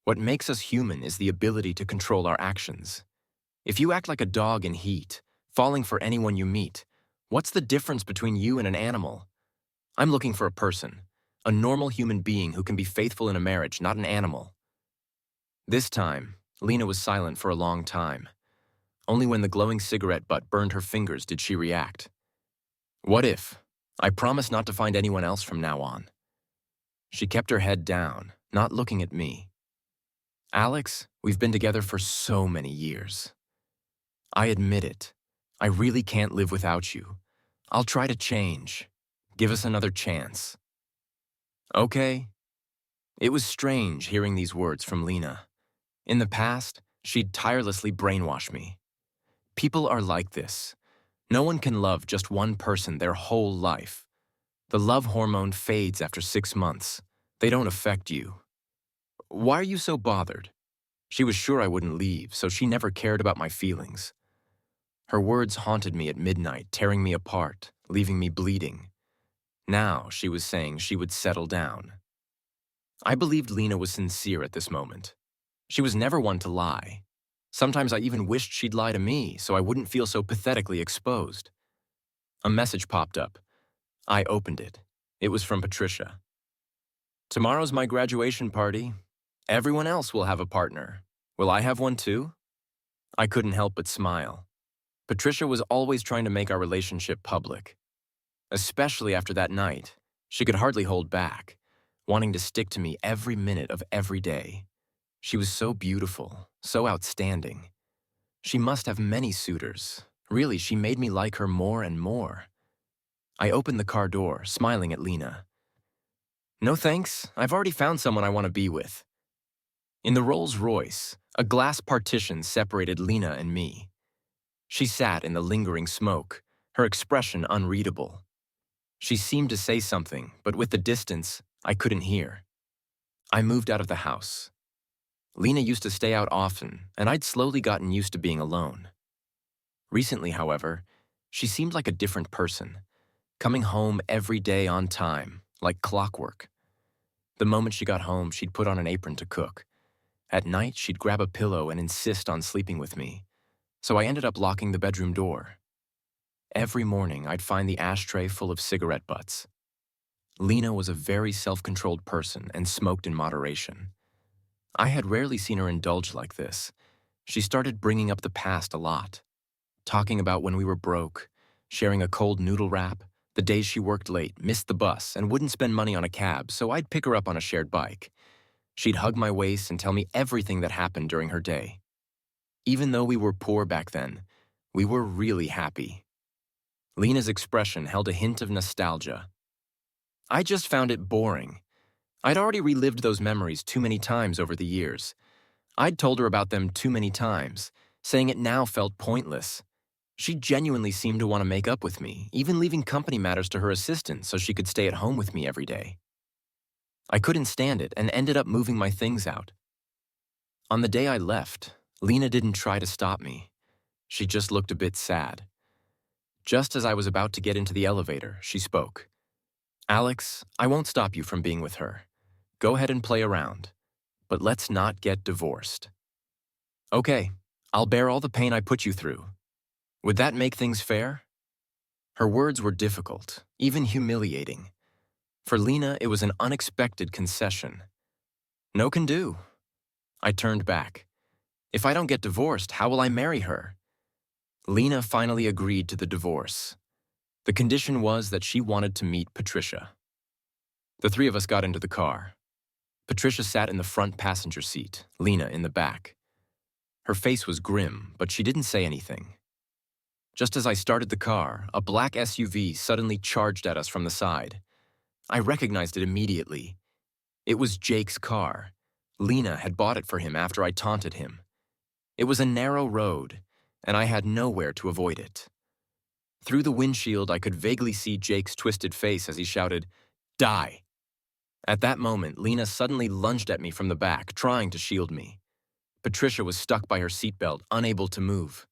A: What makes us human is the ability to control our actions. If you act like a dog in heat, falling for anyone you meet, what's the difference between you and an animal? I'm looking for a person, a normal human being who can be faithful in a marriage, not an animal. This time, Lena was silent for a long time. Only when the glowing cigarette butt burned her fingers did she react. "What if? I promise not to find anyone else from now on." She kept her head down, not looking at me. "Alex, we've been together for so many years. I admit it. I really can't live without you. I'll try to change. Give us another chance." "Okay." It was strange hearing these words from Lena. In the past, she'd tirelessly brainwashed me. People are like this. No one can love just one person their whole life. The love hormone fades after 6 months. They don't affect you. Why are you so bothered? She was sure I wouldn't leave, so she never cared about my feelings. Her words haunted me at midnight, tearing me apart, leaving me bleeding. Now she was saying she would settle down. I believed Lena was sincere at this moment. She was never one to lie. Sometimes I even wished she'd lie to me so I wouldn't feel so pathetically exposed. A message popped up. I opened it. It was from Patricia. "Tomorrow's my graduation party. Everyone else will have a partner. Will I have one too?" I couldn't help but smile. Patricia was always trying to make our relationship public. Especially after that night, she could hardly hold back, wanting to stick to me every minute of every day. She was so beautiful, so outstanding. She must have many suitors. Really, she made me like her more and more. I opened the car door, smiling at Lena. "No thanks, I've already found someone I want to be with." In the Rolls-Royce, a glass partition separated Lena and me. She sat in the lingering smoke, her expression unreadable. She seemed to say something, but with the distance, I couldn't hear. I moved out of the house. Lena used to stay out often, and I'd slowly gotten used to being alone. Recently, however, she seemed like a different person. coming home every day on time, like clockwork. The moment she got home, she'd put on an apron to cook. At night, she'd grab a pillow and insist on sleeping with me, so I ended up locking the bedroom door. Every morning, I'd find the ashtray full of cigarette butts. Lena was a very self-controlled person and smoked in moderation. I had rarely seen her indulge like this. She started bringing up the past a lot, talking about when we were broke, sharing a cold noodle wrap, the days she worked late, missed the bus, and wouldn't spend money on a cab, so I'd pick her up on a shared bike. She'd hug my waist and tell me everything that happened during her day. Even though we were poor back then, we were really happy. Lena's expression held a hint of nostalgia. I just found it boring. I'd already relived those memories too many times over the years. I'd told her about them too many times, saying it now felt pointless. She genuinely seemed to want to make up with me, even leaving company matters to her assistant so she could stay at home with me every day. I couldn't stand it and ended up moving my things out. On the day I left, Lena didn't try to stop me. She just looked a bit sad. Just as I was about to get into the elevator, she spoke. "Alex, I won't stop you from being with her. Go ahead and play around, but let's not get divorced." "Okay, I'll bear all the pain I put you through. Would that make things fair?" Her words were difficult, even humiliating. For Lena, it was an unexpected concession. "No can do." I turned back. "If I don't get divorced, how will I marry her?" Lena finally agreed to the divorce. The condition was that she wanted to meet Patricia. The three of us got into the car. Patricia sat in the front passenger seat, Lena in the back. Her face was grim, but she didn't say anything. Just as I started the car, a black SUV suddenly charged at us from the side. I recognized it immediately. It was Jake's car. Lena had bought it for him after I taunted him. It was a narrow road, and I had nowhere to avoid it. Through the windshield, I could vaguely see Jake's twisted face as he shouted, "Die!" At that moment, Lena suddenly lunged at me from the back, trying to shield me. Patricia was stuck by her seatbelt, unable to move.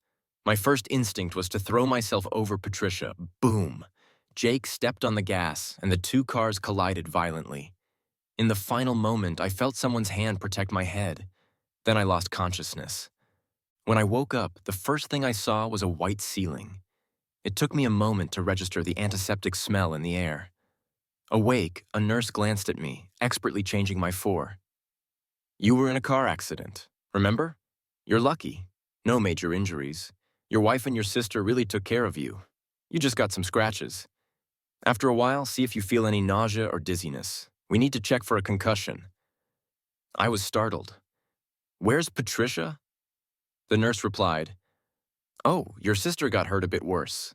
A: My first instinct was to throw myself over Patricia. Boom! Jake stepped on the gas, and the two cars collided violently. In the final moment, I felt someone's hand protect my head. Then I lost consciousness. When I woke up, the first thing I saw was a white ceiling. It took me a moment to register the antiseptic smell in the air. Awake, a nurse glanced at me, expertly changing my four. "You were in a car accident, remember? You're lucky. No major injuries. Your wife and your sister really took care of you. You just got some scratches. After a while, see if you feel any nausea or dizziness. We need to check for a concussion." I was startled. "Where's Patricia?" The nurse replied, "Oh, your sister got hurt a bit worse."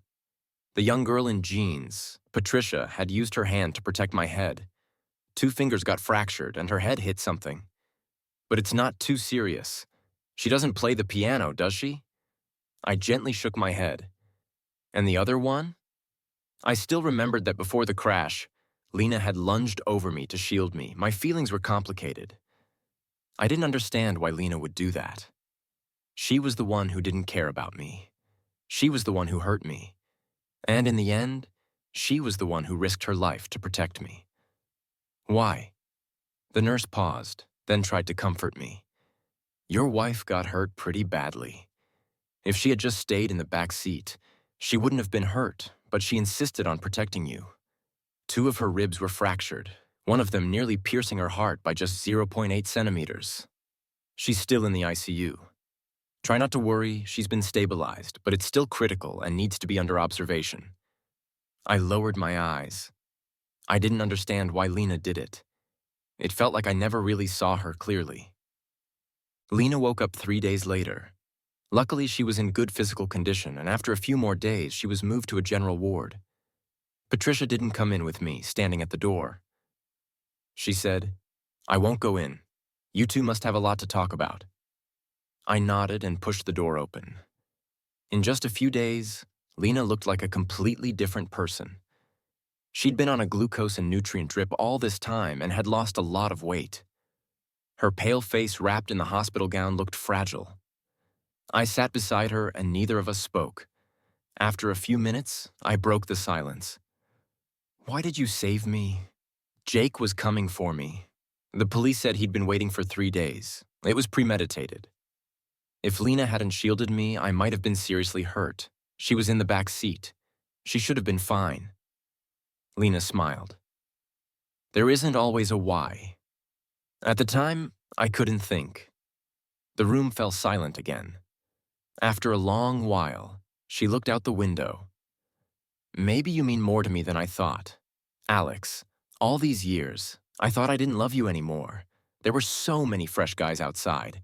A: The young girl in jeans, Patricia, had used her hand to protect my head. 2 fingers got fractured and her head hit something. "But it's not too serious. She doesn't play the piano, does she?" I gently shook my head. "And the other one?" I still remembered that before the crash, Lena had lunged over me to shield me. My feelings were complicated. I didn't understand why Lena would do that. She was the one who didn't care about me. She was the one who hurt me. And in the end, she was the one who risked her life to protect me. "Why?" The nurse paused, then tried to comfort me. "Your wife got hurt pretty badly. If she had just stayed in the back seat, she wouldn't have been hurt, but she insisted on protecting you. 2 of her ribs were fractured, one of them nearly piercing her heart by just 0.8 centimeters. She's still in the ICU. Try not to worry, she's been stabilized, but it's still critical and needs to be under observation." I lowered my eyes. I didn't understand why Lena did it. It felt like I never really saw her clearly. Lena woke up 3 days later. Luckily, she was in good physical condition, and after a few more days, she was moved to a general ward. Patricia didn't come in with me, standing at the door. She said, "I won't go in. You two must have a lot to talk about." I nodded and pushed the door open. In just a few days, Lena looked like a completely different person. She'd been on a glucose and nutrient drip all this time and had lost a lot of weight. Her pale face wrapped in the hospital gown looked fragile. I sat beside her and neither of us spoke. After a few minutes, I broke the silence. Why did you save me? Jake was coming for me. The police said he'd been waiting for 3 days. It was premeditated. If Lena hadn't shielded me, I might have been seriously hurt. She was in the back seat. She should have been fine. Lena smiled. There isn't always a why. At the time, I couldn't think. The room fell silent again. After a long while, she looked out the window. Maybe you mean more to me than I thought. Alex, all these years, I thought I didn't love you anymore. There were so many fresh guys outside.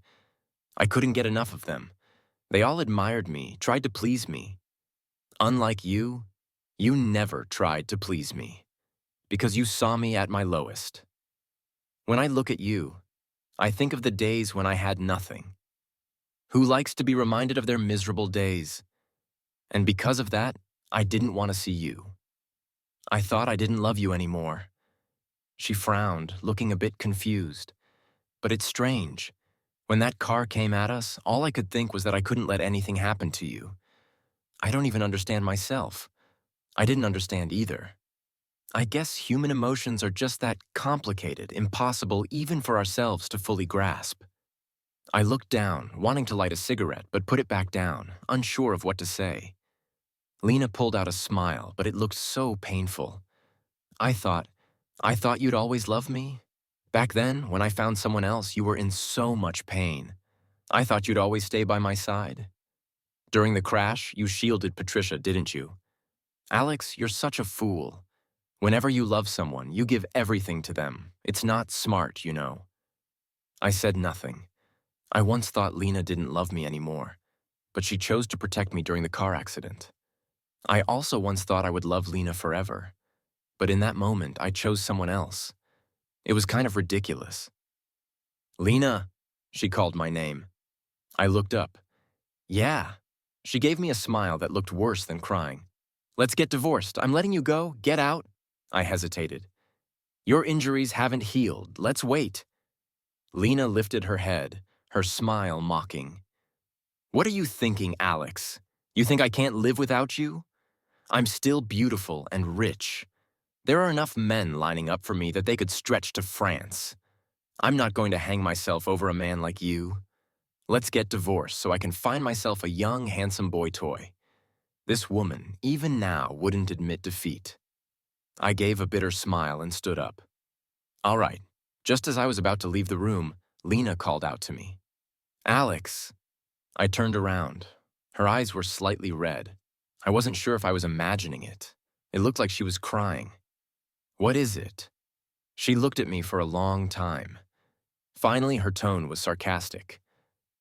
A: I couldn't get enough of them. They all admired me, tried to please me. Unlike you never tried to please me, because you saw me at my lowest. When I look at you, I think of the days when I had nothing. Who likes to be reminded of their miserable days? And because of that, I didn't want to see you. I thought I didn't love you anymore. She frowned, looking a bit confused. But it's strange. When that car came at us, all I could think was that I couldn't let anything happen to you. I don't even understand myself. I didn't understand either. I guess human emotions are just that complicated, impossible even for ourselves to fully grasp. I looked down, wanting to light a cigarette, but put it back down, unsure of what to say. Lena pulled out a smile, but it looked so painful. I thought you'd always love me? Back then, when I found someone else, you were in so much pain. I thought you'd always stay by my side. During the crash, you shielded Patricia, didn't you? Alex, you're such a fool. Whenever you love someone, you give everything to them. It's not smart, you know. I said nothing. I once thought Lena didn't love me anymore, but she chose to protect me during the car accident. I also once thought I would love Lena forever, but in that moment, I chose someone else. It was kind of ridiculous. Lena, she called my name. I looked up. Yeah. She gave me a smile that looked worse than crying. Let's get divorced. I'm letting you go. Get out. I hesitated. Your injuries haven't healed. Let's wait. Lena lifted her head, her smile mocking. What are you thinking, Alex? You think I can't live without you? I'm still beautiful and rich. There are enough men lining up for me that they could stretch to France. I'm not going to hang myself over a man like you. Let's get divorced so I can find myself a young, handsome boy toy. This woman, even now, wouldn't admit defeat. I gave a bitter smile and stood up. All right. Just as I was about to leave the room, Lena called out to me. Alex. I turned around. Her eyes were slightly red. I wasn't sure if I was imagining it. It looked like she was crying. What is it? She looked at me for a long time. Finally, her tone was sarcastic.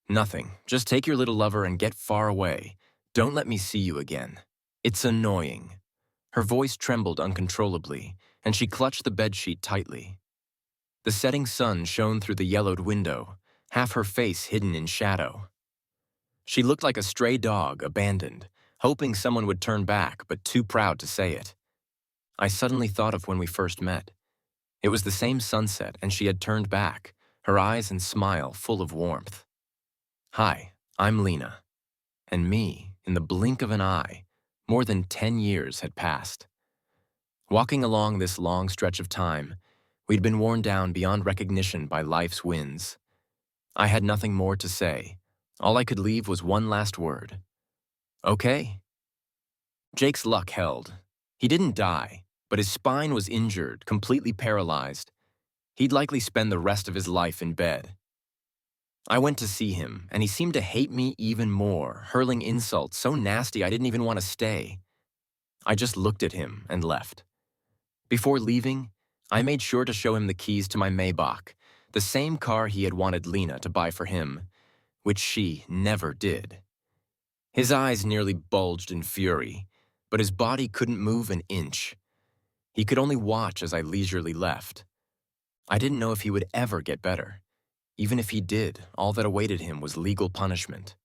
A: Nothing. Just take your little lover and get far away. Don't let me see you again. It's annoying. Her voice trembled uncontrollably, and she clutched the bedsheet tightly. The setting sun shone through the yellowed window, half her face hidden in shadow. She looked like a stray dog, abandoned, hoping someone would turn back, but too proud to say it. I suddenly thought of when we first met. It was the same sunset, and she had turned back, her eyes and smile full of warmth. Hi, I'm Lena. And me, in the blink of an eye, more than 10 years had passed. Walking along this long stretch of time, we'd been worn down beyond recognition by life's winds. I had nothing more to say. All I could leave was one last word. Okay. Jake's luck held. He didn't die, but his spine was injured, completely paralyzed. He'd likely spend the rest of his life in bed. I went to see him, and he seemed to hate me even more, hurling insults so nasty I didn't even want to stay. I just looked at him and left. Before leaving, I made sure to show him the keys to my Maybach, the same car he had wanted Lena to buy for him, which she never did. His eyes nearly bulged in fury, but his body couldn't move an inch. He could only watch as I leisurely left. I didn't know if he would ever get better. Even if he did, all that awaited him was legal punishment.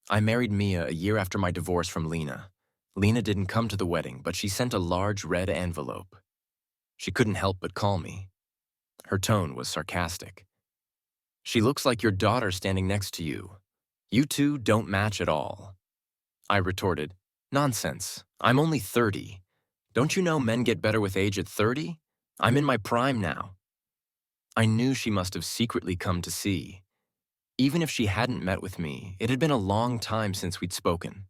A: I married Mia a year after my divorce from Lena. Lena didn't come to the wedding, but she sent a large red envelope. She couldn't help but call me. Her tone was sarcastic. She looks like your daughter standing next to you. You two don't match at all. I retorted, nonsense. I'm only 30. Don't you know men get better with age at 30? I'm in my prime now. I knew she must have secretly come to see. Even if she hadn't met with me, it had been a long time since we'd spoken.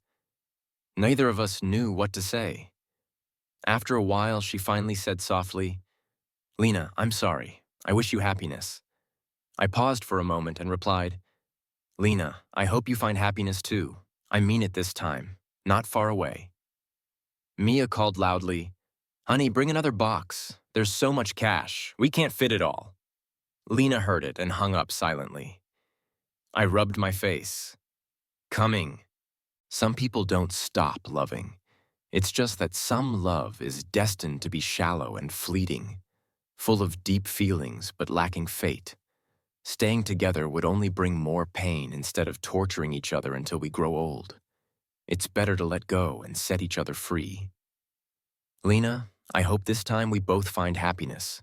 A: Neither of us knew what to say. After a while, she finally said softly, "Lena, I'm sorry. I wish you happiness." I paused for a moment and replied, "Lena, I hope you find happiness too. I mean it this time, not far away." Mia called loudly, "Honey, bring another box. There's so much cash. We can't fit it all." Lena heard it and hung up silently. I rubbed my face. Coming. Some people don't stop loving. It's just that some love is destined to be shallow and fleeting, full of deep feelings but lacking fate. Staying together would only bring more pain instead of torturing each other until we grow old. It's better to let go and set each other free. Lena, I hope this time we both find happiness.